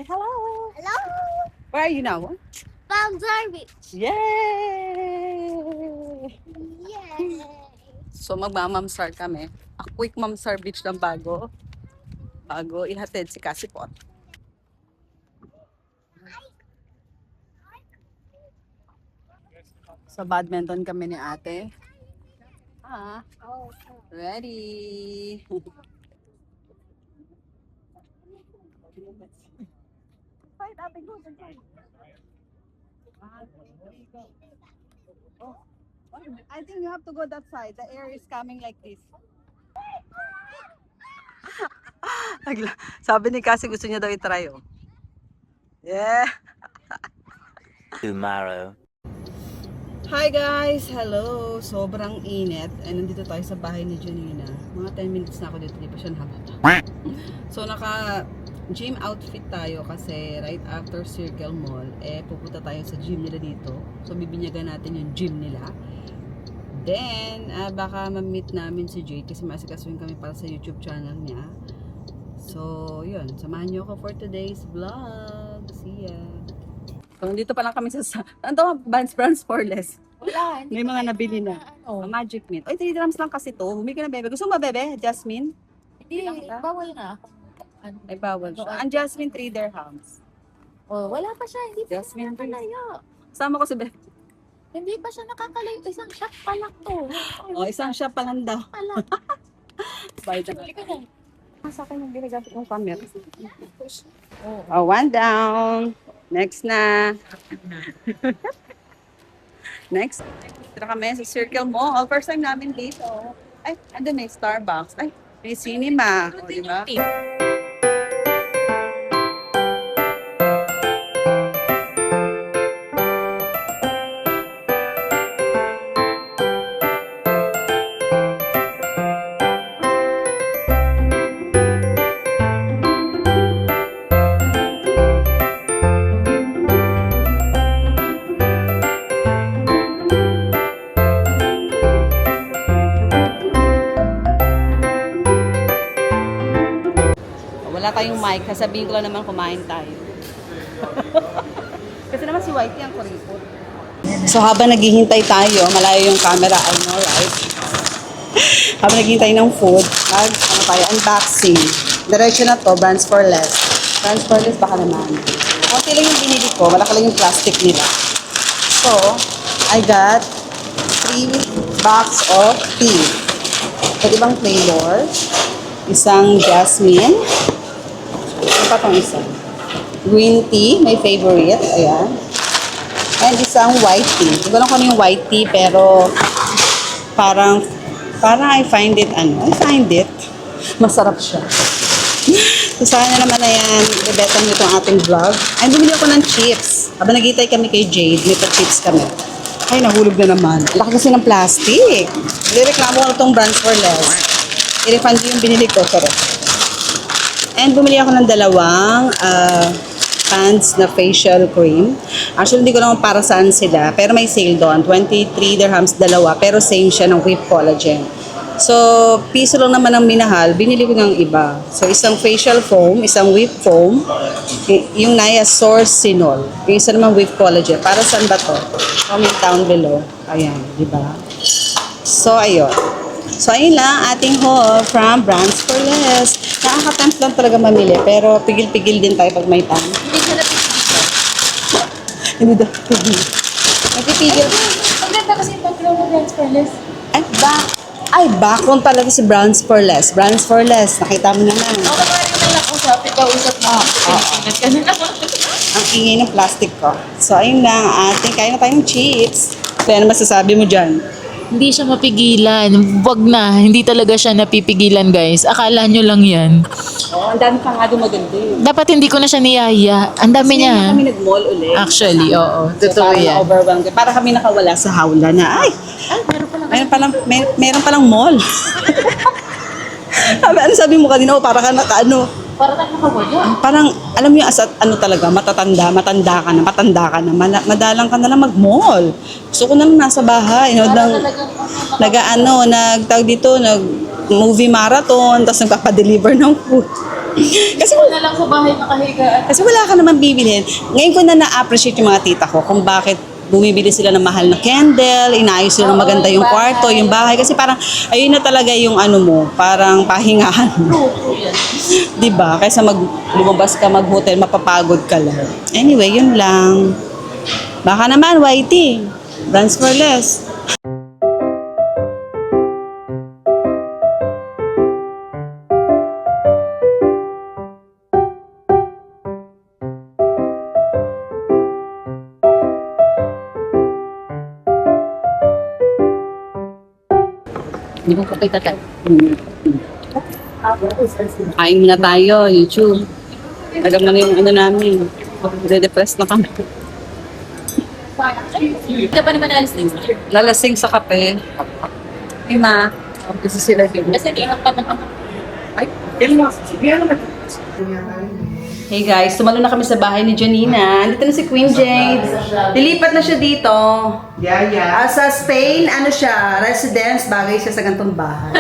Say hello. Hello? Where are you now? Palm Beach. Yay! Yay! So magmamamsar kami. A quick mamsar beach lang bago ihatid si Kasipot. Sa badminton kami ni ate. Oh, Ready. Fight, ate, go. Oh, I think you have to go that side. The air is coming like this. Sabi ni Kasi gusto niya daw i-try, oh. Yeah. Tomorrow. Hi guys! Hello! Sobrang init. Ay, nandito tayo sa bahay ni Junina. Mga 10 minutes na ako dito. Di pa siya nakabata. So, naka-gym outfit tayo kasi right after Circle Mall, pupunta tayo sa gym nila dito. So, bibinyagan natin yung gym nila. Then, baka ma-meet namin si Jade kasi masikasuhin kami para sa YouTube channel niya. So, yun. Samahan niyo ako for today's vlog. See ya! So, nandito pa lang kami sa brands for less. wala. May mga nabili na. Ano? Magic Mint. Oy, 3 grams lang kasi to. Bumili ka na, bebe. Gusto mo ba, bebe? Jasmine? Hindi, bawal na. Ano? Ay, bawal siya. Ang Jasmine, 3 dirhams. Oh, wala pa siya. Hindi pa Jasmine, siya nakakalayo. Sama ko si bebe. Hindi pa siya nakakalayo. Isang shot pa lang to. Oh, isang shop pa lang daw. Pa lang. Bye na. Bili ka na. Sa akin yung binagamit yung camera. Oh. Oh, 1 down. Next na. Next. Tara kami sa Circle Mall. First time namin dito. Ay, andun may Starbucks. Ay, may cinema. O, di ba? Wala tayong mic, sasabihin ko lang naman kumain tayo. Kasi naman si Whitey ang kuripot. So habang naghihintay tayo, malayo yung camera, I know, right? Habang naghihintay ng food, unboxing. Diretso na to, brands for less. Brands for less baka naman. Konti lang yung binili ko, malaki lang yung plastic nila. So, I got 3 box of tea. Pwede bang flavor? Isang jasmine. Ano pa itong isa? Green tea, my favorite. Ayan. And isang white tea. Hindi ko lang kung ano yung white tea, pero parang I find it, masarap siya. So, sana naman na yan, ibetan nyo itong ating vlog. Ay, bumili ako ng chips. Habang nagitay kami kay Jade, may pa-chips kami. Ay, nahulog na naman. Laki kasi ng plastic. Nireklamo ko itong brands for less. I-refund yung binili ko, pero. And bumili ako ng dalawang pants na facial cream. Actually, hindi ko naman para saan sila. Pero may sale doon. 23 dirhams dalawa. Pero same siya ng whipped collagen. So, piso lang naman ang minahal. Binili ko ng iba. So, isang facial foam, isang whipped foam. Yung Niasourcinol. Yung isa naman whipped collagen. Para saan ba to? Comment down below. Ayan, di ba? So, ayun. So, ayun lang ating haul from Brands for Less. Nakaka-tempt lang talaga mamili, pero pigil-pigil din tayo pag may time. Hindi siya napipigil. Hindi daw pigil. Nagpipigil. Ang ganda kasi yung pag-grow ng Brands for Less. Bakon talaga si Brands for Less. Brands for Less, nakita mo naman. Ako nga rin na usap, ikaw-usap mo. Pilipinas ka na naman. Ang ingay ng plastic ko. So, ayun lang. Ating kain na tayong chips. Kaya ano masasabi mo dyan? Hindi siya mapigilan. Wag na. Hindi talaga siya napipigilan, guys. Akala nyo lang yan. Oh, ang dami pa nga dumaganda. Dapat hindi ko na siya niyaya. Ang dami Kasi niya. na kami nag-mall ulit. Actually, oo. So, Totoo parang yan. overwhelmed. Para kami nakawala sa hawla na, ay, meron palang mall. Ano sabi mo kanina? Oh, para ka nakaano. Para tayo nakawala. Parang, alam mo yung talaga, matanda ka na, madalang ka na lang mag-mall. Gusto ko na lang nasa bahay, nag-movie marathon, tapos nagpapadeliver ng food. Kasi Wala lang sa bahay nakahiga. Kasi wala ka naman bibilhin. Ngayon ko na na-appreciate yung mga tita ko kung bakit bumibili sila ng mahal na candle, inaayos sila ng maganda yung kwarto, yung bahay. Kasi parang, ayun na talaga yung ano mo, parang pahingahan mo. Diba? Kaysa lumabas ka, mag-hotel, mapapagod ka lang. Anyway, yun lang. Baka naman, YT. Dance for less. Hindi mo kapay tatay. Kain muna tayo, YouTube. Agam na yung ano namin. Re-depress na kami. Hindi ka pa naman alis din. Lalasing sa kape. Hey, ma. Kasi sila din. Kasi hindi ka naman. Hey guys, tumalo na kami sa bahay ni Janina. Dito na si Queen Jade. Lilipat na siya dito. Yeah. Sa Spain, ano siya, residence, bagay siya sa gantong bahay.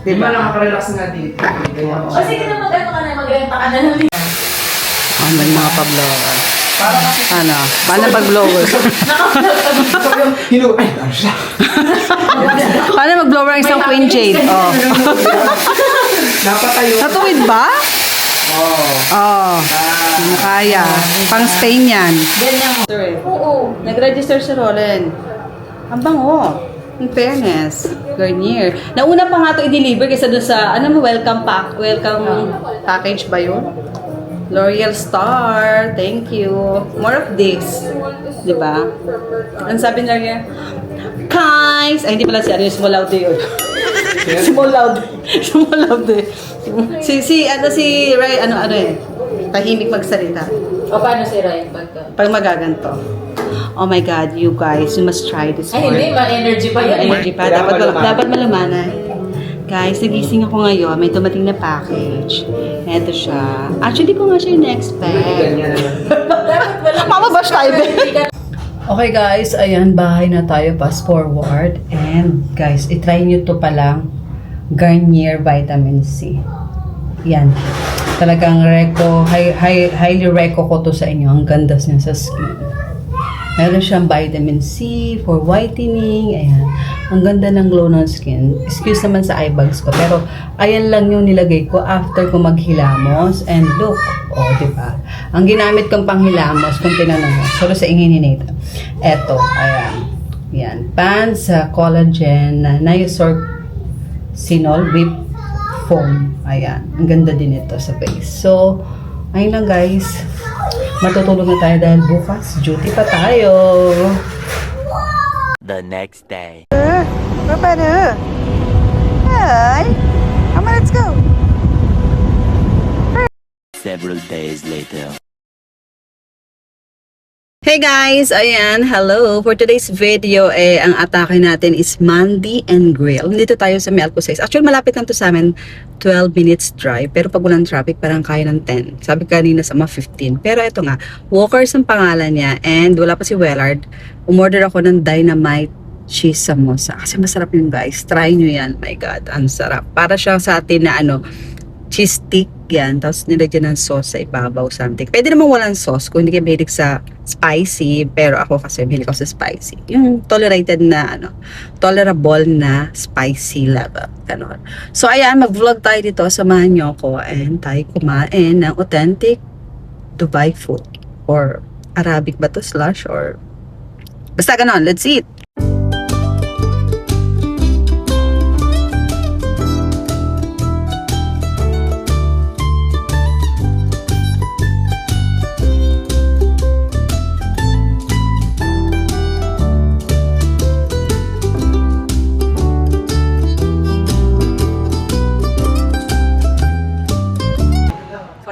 Di ba nakaka-relax nga dito? O sige na mag-ano ka na, mag-renta ka na lang. Oh, may mga pa-blower. Ano? Paano pag-blower? Ay, ano siya? Paano mag-blower ang isang Queen Jade? Oh. Napatayo. Sa tuwid ba? Oh. Hindi kaya. Pang Spain yan. Ganyan mo. Oo. Nag-register si Roland. Ang bango. In fairness. Garnier. Nauna pa nga ito i-deliver kaysa doon sa, ano mo, welcome package ba yun? L'Oreal Star. Thank you. More of this. Diba? Ang sabi na niya, guys! Ay, hindi pala si ano, yung small loud yun. Small loud. Small loud eh. Si Ray, ano eh. Tahimik magsalita. O paano si Ryan pagka? Pag magaganto. Oh my God, you guys, you must try this Ay, one. hindi. Ma-energy pa yun. Energy pa. Dapat malumanay. Guys, nagising ako ngayon. May dumating na package. Ito siya. Actually, di ko nga siya in-expect. Mama, bash tayo din. Okay guys, ayan, bahay na tayo, fast forward. And guys, itry nyo to palang Garnier Vitamin C. Yan. Talagang highly reco ko to sa inyo. Ang ganda niya sa skin. Meron siyang vitamin C for whitening. Ayan. Ang ganda ng glow ng skin. Excuse naman sa eye bags ko. Pero, ayan lang yung nilagay ko after ko maghilamos. And look. Oh, diba? Ang ginamit kong panghilamos, kung tinanong mo. Solo sa ingin ni Nathan. Eto. Ayan. Yan. Pants sa collagen na Niasorcinol whip foam. Ayan. Ang ganda din ito sa face. So, ayun lang guys. Matutulog na tayo dahil bukas duty pa tayo. The next day. Paano? Hi. Come on, let's go. Several days later. Hey guys! Ayan, hello! For today's video, ang atake natin is Mandi and Grill. Dito tayo sa May Alcoces. Actually, malapit lang to sa amin, 12 minutes drive. Pero pag walang traffic, parang kaya ng 10. Sabi kanina sa mga 15. Pero ito nga, Walkers ang pangalan niya. And wala pa si Wellard. Umorder ako ng Dynamite Cheese Samosa. Kasi masarap yun guys. Try nyo yan. My God, ang sarap. Para siya sa atin na cheese stick yan, tapos nilagyan ng sauce sa ibabaw, something. Pwede naman walang sauce kung hindi kayo mahilig sa spicy, pero ako kasi mahilig ako sa spicy. Yung tolerated na, tolerable na spicy level. Ganon. So, ayan, mag-vlog tayo dito. Samahan nyo ako and tayo kumain ng authentic Dubai food. Or Arabic ba to? Slash or... Basta ganon, let's eat!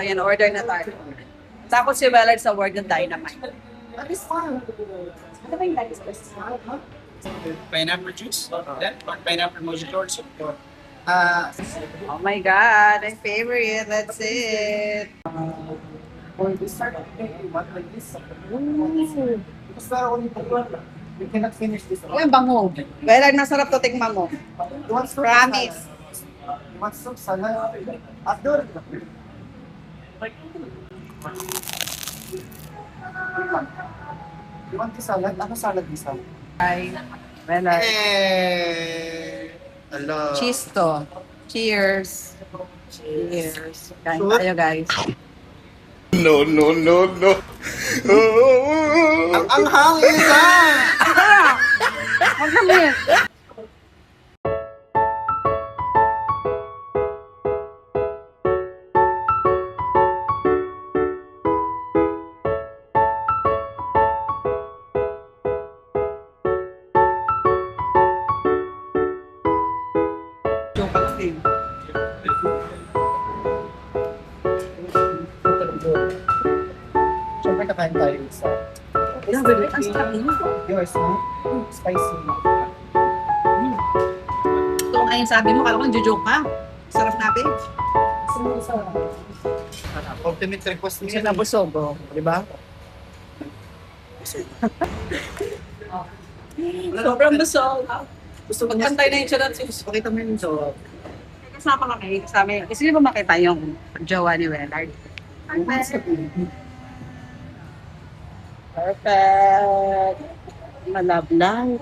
Ayan, order na tayo. Tapos si Wellard sa word ng Dynamite. Ano ba yung Dynamite? Pineapple juice, then pineapple mojito also. Oh my God, my favorite. That's it. We cannot finish this. Uy, ang bango. Wellard, masarap to, tikman mo. You want soup? Promise. You want soup? Salad? After? You want the salad? Ako salad isa. Well, Hello. cheese to. Cheers. Cheers. Kain tayo, guys. Ang anghang isa! Maglamit. Siyempre kakain tayo isa. Yours, no? Spicy. Ito nga yung sabi mo, kala ko joke ka. Sarap natin. Ultimate request Kasi niya. nabusog, oh. Di ba? Sobrang busog. Gusto ko niya. Magpantay na yung charot. Pakita mo yung job. Kasama kami. Kasama. Gusto niyo ba makita yung jowa ni Willard? Perfect. Malablang.